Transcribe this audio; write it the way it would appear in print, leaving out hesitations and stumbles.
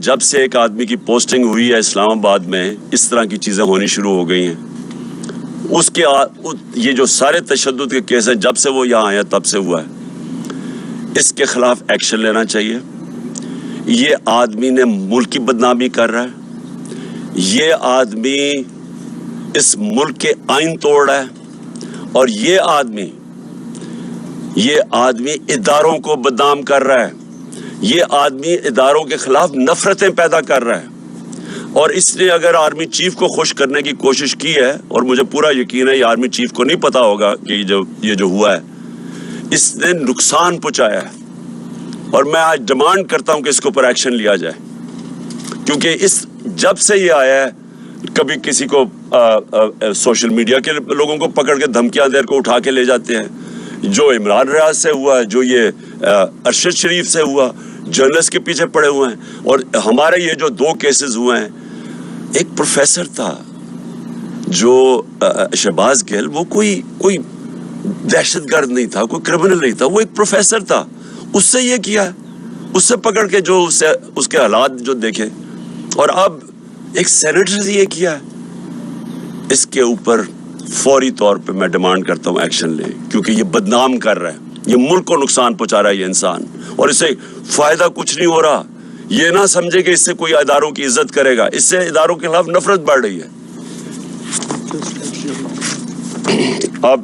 جب سے ایک آدمی کی پوسٹنگ ہوئی ہے اسلام آباد میں اس طرح کی چیزیں ہونی شروع ہو گئی ہیں. اس کے یہ جو سارے تشدد کے کیس ہیں جب سے وہ یہاں آیا تب سے ہوا ہے. اس کے خلاف ایکشن لینا چاہیے. یہ آدمی نے ملک کی بدنامی کر رہا ہے. یہ آدمی اس ملک کے آئین توڑ رہا ہے. اور یہ آدمی اداروں کو بدنام کر رہا ہے. یہ آدمی اداروں کے خلاف نفرتیں پیدا کر رہا ہے. اور اس نے اگر آرمی چیف کو خوش کرنے کی کوشش کی ہے, اور مجھے پورا یقین ہے یہ آرمی چیف کو نہیں پتا ہوگا کہ یہ جو ہوا ہے, اس نے نقصان پہنچایا ہے. اور میں آج ڈیمانڈ کرتا ہوں کہ اس کے اوپر ایکشن لیا جائے, کیونکہ جب سے یہ آیا ہے کبھی کسی کو سوشل میڈیا کے لوگوں کو پکڑ کے دھمکیاں دے کو اٹھا کے لے جاتے ہیں. جو عمران ریاض سے ہوا ہے, جو یہ ارشد شریف سے ہوا, جرنلسٹ کے پیچھے پڑے ہوئے ہیں. اور ہمارے یہ جو 2 کیسز ہوئے ہیں, ایک پروفیسر تھا جو شہباز گل, وہ کوئی دہشت گرد نہیں تھا, کوئی کرمنل نہیں تھا, وہ ایک پروفیسر تھا. اس سے یہ کیا, اس سے پکڑ کے جو اس کے حالات جو دیکھے. اور اب ایک سینیٹر سے یہ کیا. اس کے اوپر فوری طور پہ میں ڈیمانڈ کرتا ہوں ایکشن لے, کیونکہ یہ بدنام کر رہا ہے, یہ ملک کو نقصان پہنچا رہا ہے یہ انسان, اور اس سے فائدہ کچھ نہیں ہو رہا. یہ نہ سمجھے کہ اس سے کوئی اداروں کی عزت کرے گا, اس سے اداروں کے خلاف نفرت بڑھ رہی ہے. اب